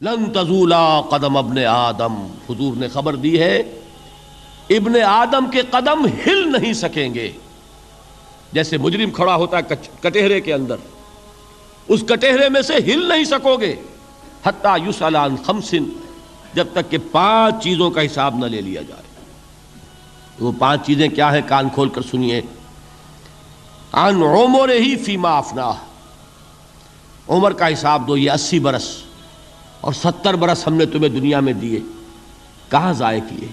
لن تزولا قدم ابن آدم، حضور نے خبر دی ہے ابن آدم کے قدم ہل نہیں سکیں گے. جیسے مجرم کھڑا ہوتا ہے کٹہرے کے اندر، اس کٹہرے میں سے ہل نہیں سکو گے حتی یسأل عن خمس، جب تک کہ 5 چیزوں کا حساب نہ لے لیا جائے. وہ 5 چیزیں کیا ہیں؟ کان کھول کر سنیے. عن عمرہ فیما افناہ، عمر کا حساب دو. یہ 80 برس اور 70 برس ہم نے تمہیں دنیا میں دیے، کہاں ضائع کیے؟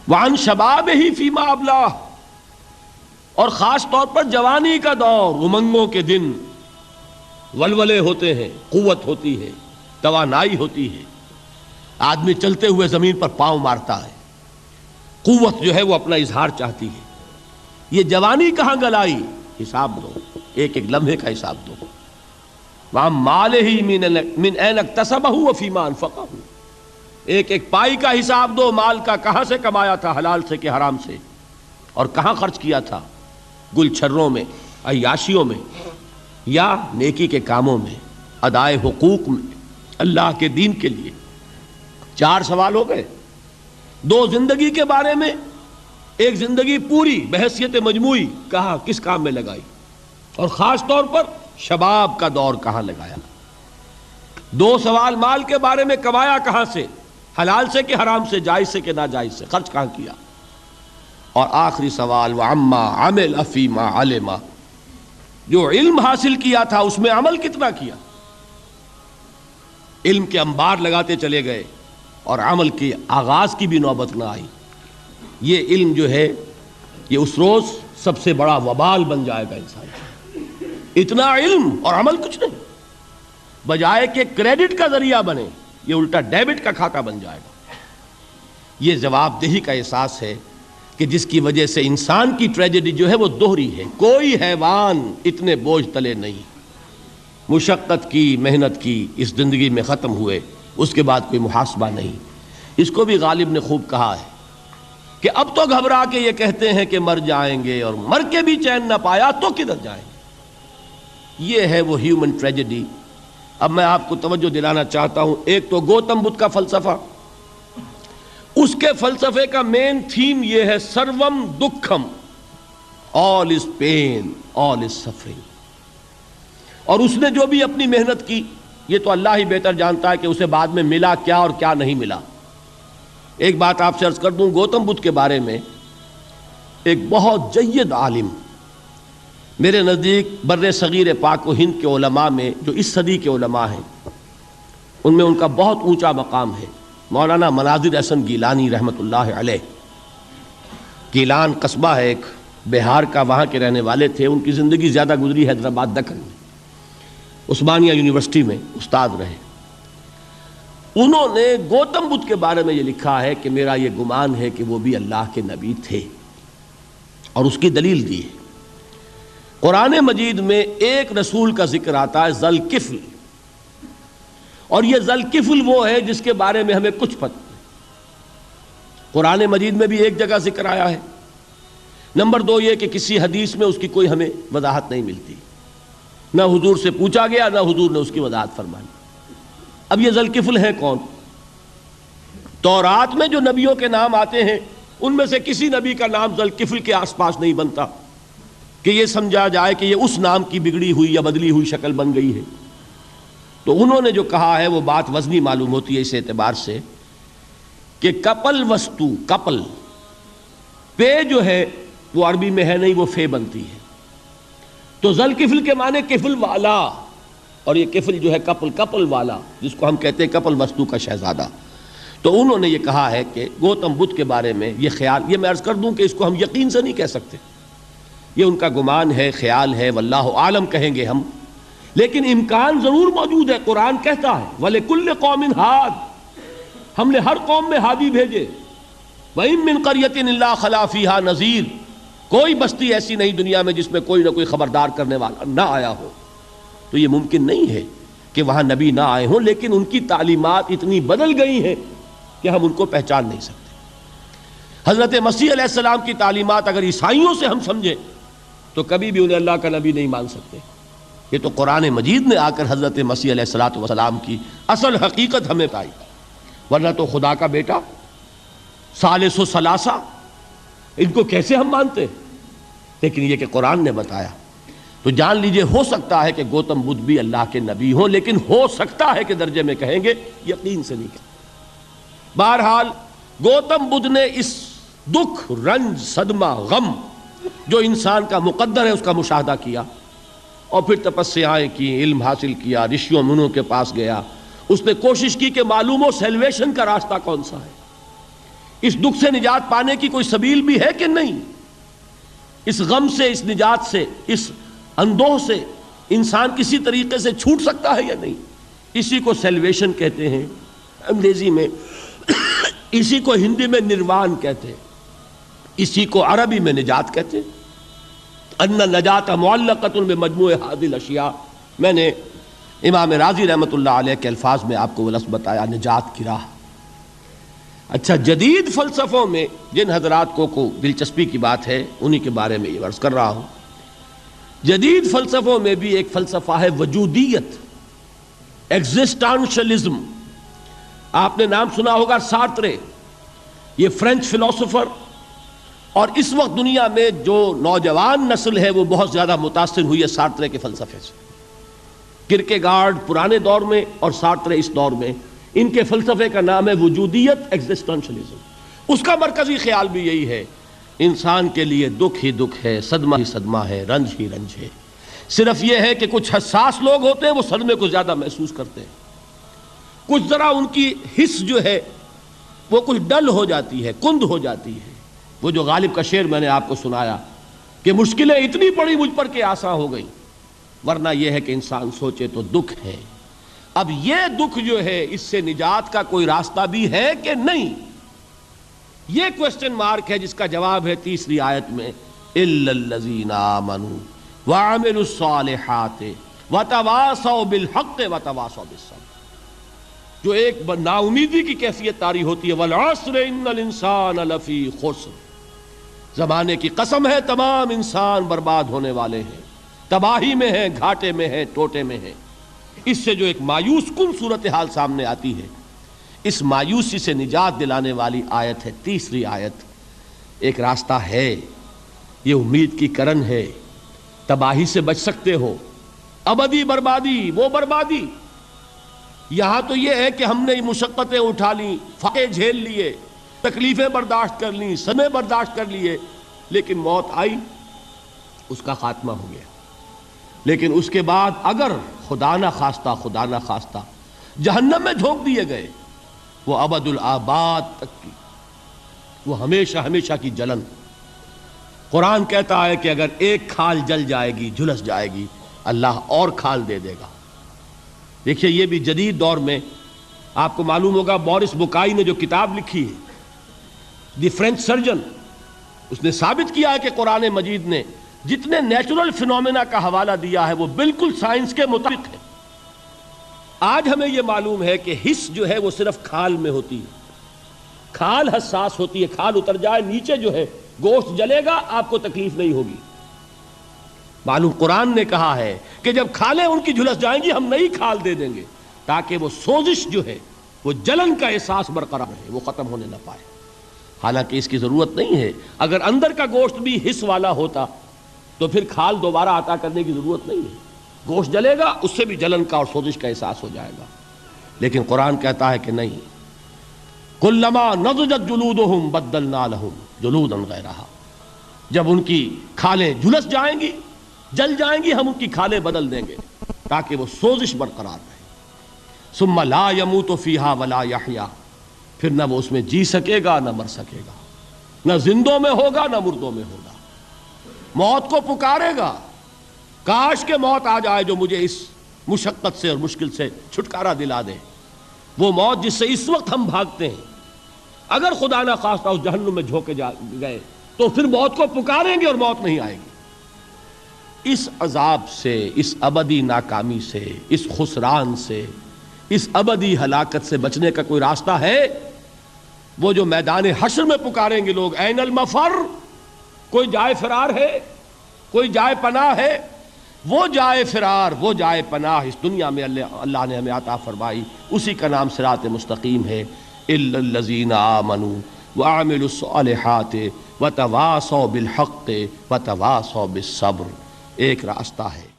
وعن شبابہ فیما ابلاہ، اور خاص طور پر جوانی کا دور، امنگوں کے دن، ولولے ہوتے ہیں، قوت ہوتی ہے، توانائی ہوتی ہے، آدمی چلتے ہوئے زمین پر پاؤں مارتا ہے، قوت جو ہے وہ اپنا اظہار چاہتی ہے. یہ جوانی کہاں گلائی؟ حساب دو، ایک ایک لمحے کا حساب دو. وَعَن مَالِهِ مِنْ أَيْنَ اكْتَسَبَهُ وَفِيمَا أَنْفَقَهُ، ایک ایک پائی کا حساب دو. مال کا کہاں سے کمایا تھا، حلال سے کہ حرام سے، اور کہاں خرچ کیا تھا، گل چھروں میں، عیاشیوں میں، یا نیکی کے کاموں میں، ادائے حقوق میں، اللہ کے دین کے لیے. 4 سوال ہو گئے. 2 زندگی کے بارے میں، ایک زندگی پوری بحیثیت مجموعی کہاں کس کام میں لگائی، اور خاص طور پر شباب کا دور کہاں لگایا. 2 سوال مال کے بارے میں، کمایا کہاں سے، حلال سے کہ حرام سے، جائز سے کہ ناجائز سے، خرچ کہاں کیا. اور آخری سوال وعما عمل فیما علم، جو علم حاصل کیا تھا اس میں عمل کتنا کیا. علم کے انبار لگاتے چلے گئے اور عمل کے آغاز کی بھی نوبت نہ آئی. یہ علم جو ہے یہ اس روز سب سے بڑا وبال بن جائے گا انسان. اتنا علم اور عمل کچھ نہیں، بجائے کہ کریڈٹ کا ذریعہ بنے یہ الٹا ڈیبٹ کا کھاتا بن جائے گا. یہ جواب دہی کا احساس ہے کہ جس کی وجہ سے انسان کی ٹریجڈی جو ہے وہ دوہری ہے. کوئی حیوان اتنے بوجھ تلے نہیں، مشقت کی، محنت کی، اس زندگی میں ختم ہوئے، اس کے بعد کوئی محاسبہ نہیں. اس کو بھی غالب نے خوب کہا ہے کہ اب تو گھبرا کے یہ کہتے ہیں کہ مر جائیں گے، اور مر کے بھی چین نہ پایا تو کدھر جائیں گے. یہ ہے وہ ہیومن ٹریجڈی. اب میں آپ کو توجہ دلانا چاہتا ہوں. ایک تو گوتم بدھ کا فلسفہ، اس کے فلسفے کا مین تھیم یہ ہے سروم دکھم، آل از پین، آل از سفرنگ. اور اس نے جو بھی اپنی محنت کی یہ تو اللہ ہی بہتر جانتا ہے کہ اسے بعد میں ملا کیا اور کیا نہیں ملا. ایک بات آپ سے عرض کر دوں، گوتم بدھ کے بارے میں ایک بہت جید عالم، میرے نزدیک بر صغیر پاک و ہند کے علماء میں جو اس صدی کے علماء ہیں ان میں ان کا بہت اونچا مقام ہے، مولانا مناظر احسن گیلانی رحمۃ اللہ علیہ. گیلان قصبہ ہے ایک بہار کا، وہاں کے رہنے والے تھے. ان کی زندگی زیادہ گزری حیدرآباد دکن میں، عثمانیہ یونیورسٹی میں استاد رہے. انہوں نے گوتم بدھ کے بارے میں یہ لکھا ہے کہ میرا یہ گمان ہے کہ وہ بھی اللہ کے نبی تھے، اور اس کی دلیل دی ہے. قرآن مجید میں ایک رسول کا ذکر آتا ہے، ذوالکفل، اور یہ ذوالکفل وہ ہے جس کے بارے میں ہمیں کچھ پتہ نہیں. قرآن مجید میں بھی ایک جگہ ذکر آیا ہے. نمبر 2 یہ کہ کسی حدیث میں اس کی کوئی ہمیں وضاحت نہیں ملتی، نہ حضور سے پوچھا گیا نہ حضور نے اس کی وضاحت فرمائی. اب یہ ذوالکفل ہے کون؟ تورات میں جو نبیوں کے نام آتے ہیں ان میں سے کسی نبی کا نام ذوالکفل کے آس پاس نہیں بنتا کہ یہ سمجھا جائے کہ یہ اس نام کی بگڑی ہوئی یا بدلی ہوئی شکل بن گئی ہے. تو انہوں نے جو کہا ہے وہ بات وزنی معلوم ہوتی ہے اس اعتبار سے کہ کپل وستو، کپل، پے جو ہے وہ عربی میں ہے نہیں، وہ فے بنتی ہے. تو ذوالکفل کے معنی کفل والا، اور یہ کفل جو ہے کپل، کپل والا، جس کو ہم کہتے ہیں کپل وستو کا شہزادہ. تو انہوں نے یہ کہا ہے کہ گوتم بدھ کے بارے میں یہ خیال، یہ میں عرض کر دوں کہ اس کو ہم یقین سے نہیں کہہ سکتے، یہ ان کا گمان ہے، خیال ہے، واللہ عالم کہیں گے ہم، لیکن امکان ضرور موجود ہے. قرآن کہتا ہے وَلِكُلِّ قَوْمٍ ہاد، ہم نے ہر قوم میں ہادی بھیجے. وَإِن مِّن قَرْيَةٍ إِلَّا خَلَا فِيهَا نَذِيرٌ، کوئی بستی ایسی نہیں دنیا میں جس میں کوئی نہ کوئی خبردار کرنے والا نہ آیا ہو. تو یہ ممکن نہیں ہے کہ وہاں نبی نہ آئے ہوں، لیکن ان کی تعلیمات اتنی بدل گئی ہیں کہ ہم ان کو پہچان نہیں سکتے. حضرت مسیح علیہ السلام کی تعلیمات اگر عیسائیوں سے ہم سمجھیں تو کبھی بھی انہیں اللہ کا نبی نہیں مان سکتے. یہ تو قرآن مجید نے آ کر حضرت مسیح علیہ الصلوۃ والسلام کی اصل حقیقت ہمیں بتائی، ورنہ تو خدا کا بیٹا ثالث و ثلاثہ ان کو کیسے ہم مانتے ہیں؟ لیکن یہ کہ قرآن نے بتایا تو جان لیجئے ہو سکتا ہے کہ گوتم بدھ بھی اللہ کے نبی ہوں، لیکن ہو سکتا ہے کہ درجے میں کہیں گے، یقین سے نہیں کہیں۔ بہرحال گوتم بدھ نے اس دکھ، رنج، صدمہ، غم جو انسان کا مقدر ہے اس کا مشاہدہ کیا، اور پھر تپسیائیں کی، علم حاصل کیا، رشیوں منوں کے پاس گیا، اس نے کوشش کی کہ معلوم ہو سیلویشن کا راستہ کون سا ہے، اس دکھ سے نجات پانے کی کوئی سبیل بھی ہے کہ نہیں، اس غم سے، اس نجات سے، اس اندوہ سے انسان کسی طریقے سے چھوٹ سکتا ہے یا نہیں۔ اسی کو سیلویشن کہتے ہیں انگریزی میں، اسی کو ہندی میں نروان کہتے ہیں، اسی کو عربی میں نجات کہتے ہیں۔ ان النجات معلقۃ بمجموع هذه الاشیاء، میں نے امام رازی رحمۃ اللہ علیہ کے الفاظ میں آپ کو وہ لفظ بتایا، نجات کی راہ۔ اچھا، جدید فلسفوں میں جن حضرات کو دلچسپی کی بات ہے انہی کے بارے میں یہ عرض کر رہا ہوں۔ جدید فلسفوں میں بھی ایک فلسفہ ہے وجودیت، ایگزسٹانشلزم۔ آپ نے نام سنا ہوگا سارترے، یہ فرینچ فلسفر، اور اس وقت دنیا میں جو نوجوان نسل ہے وہ بہت زیادہ متاثر ہوئی ہے سارترے کے فلسفے سے۔ کرکیگارڈ پرانے دور میں اور سارترے اس دور میں، ان کے فلسفے کا نام ہے وجودیت، ایگزسٹانشلزم۔ اس کا مرکزی خیال بھی یہی ہے، انسان کے لیے دکھ ہی دکھ ہے، صدمہ ہی صدمہ ہے، رنج ہی رنج ہے۔ صرف یہ ہے کہ کچھ حساس لوگ ہوتے ہیں وہ صدمے کو زیادہ محسوس کرتے ہیں، کچھ ذرا ان کی حس جو ہے وہ کچھ ڈل ہو جاتی ہے، کند ہو جاتی ہے۔ وہ جو غالب کا شعر میں نے آپ کو سنایا کہ مشکلیں اتنی پڑی مجھ پر کہ آساں ہو گئی، ورنہ یہ ہے کہ انسان سوچے تو دکھ ہے۔ اب یہ دکھ جو ہے اس سے نجات کا کوئی راستہ بھی ہے کہ نہیں، یہ کوسچن مارک ہے، جس کا جواب ہے تیسری آیت میں الا الذین آمنوا وعملوا الصالحات وتواصوا بالحق وتواصوا بالصبر۔ جو ایک نا امیدی کی کیفیت طاری ہوتی ہے، والعصر ان الانسان لفی خسر، زمانے کی قسم ہے تمام انسان برباد ہونے والے ہیں، تباہی میں ہیں، گھاٹے میں ہیں، ٹوٹے میں ہیں۔ اس سے جو ایک مایوس کن صورتحال سامنے آتی ہے، اس مایوسی سے نجات دلانے والی آیت ہے تیسری آیت۔ ایک راستہ ہے، یہ امید کی کرن ہے، تباہی سے بچ سکتے ہو، ابدی بربادی وہ بربادی۔ یہاں تو یہ ہے کہ ہم نے مشقتیں اٹھا لیں، فقے جھیل لیے، تکلیفیں برداشت کر لیں، صدمے برداشت کر لیے، لیکن موت آئی، اس کا خاتمہ ہو گیا۔ لیکن اس کے بعد اگر خدا نہ خواستہ جہنم میں جھونک دیے گئے، وہ ابد الآباد تک کی، وہ ہمیشہ ہمیشہ کی جلن۔ قرآن کہتا ہے کہ اگر ایک کھال جل جائے گی، جھلس جائے گی، اللہ اور کھال دے دے گا۔ دیکھیے یہ بھی جدید دور میں آپ کو معلوم ہوگا، بورس بکائی نے جو کتاب لکھی ہے دی فرینچ سرجن، اس نے ثابت کیا ہے کہ قرآن مجید نے جتنے نیچرل فینومینا کا حوالہ دیا ہے وہ بالکل سائنس کے مطابق ہے۔ آج ہمیں یہ معلوم ہے کہ حس جو ہے وہ صرف کھال میں ہوتی ہے، کھال حساس ہوتی ہے، کھال اتر جائے نیچے جو ہے گوشت جلے گا، آپ کو تکلیف نہیں ہوگی۔ معلوم قرآن نے کہا ہے کہ جب کھالیں ان کی جھلس جائیں گی ہم نئی کھال دے دیں گے، تاکہ وہ سوزش جو ہے، وہ جلن کا احساس برقرار رہے، وہ ختم ہونے نہ پائے۔ حالانکہ اس کی ضرورت نہیں ہے، اگر اندر کا گوشت بھی حس والا ہوتا تو پھر کھال دوبارہ عطا کرنے کی ضرورت نہیں ہے، گوشت جلے گا، اس سے بھی جلن کا اور سوزش کا احساس ہو جائے گا۔ لیکن قرآن کہتا ہے کہ نہیں، کلما نضجت جلودہم بدلنا لہم جلودا غیرہا، جب ان کی کھالیں جھلس جائیں گی، جل جائیں گی، ہم ان کی کھالیں بدل دیں گے تاکہ وہ سوزش برقرار رہے۔ ثم لا يموت فیہا ولا یحیا، پھر نہ وہ اس میں جی سکے گا نہ مر سکے گا، نہ زندوں میں ہوگا نہ مردوں میں ہوگا۔ موت کو پکارے گا، کاش کہ موت آ جائے جو مجھے اس مشقت سے اور مشکل سے چھٹکارا دلا دے۔ وہ موت جس سے اس وقت ہم بھاگتے ہیں، اگر خدا نہ خواستہ اس جہنم میں جھونکے گئے تو پھر موت کو پکاریں گے اور موت نہیں آئے گی۔ اس عذاب سے، اس ابدی ناکامی سے، اس خسران سے، اس ابدی ہلاکت سے بچنے کا کوئی راستہ ہے؟ وہ جو میدان حشر میں پکاریں گے لوگ، این المفر، کوئی جائے فرار ہے، کوئی جائے پناہ ہے؟ وہ جائے فرار، وہ جائے پناہ اس دنیا میں اللہ نے ہمیں عطا فرمائی، اسی کا نام صراط مستقیم ہے۔ الا الذین آمنوا وعملوا الصالحات وتواصوا بالحق وتواصوا بالصبر، ایک راستہ ہے۔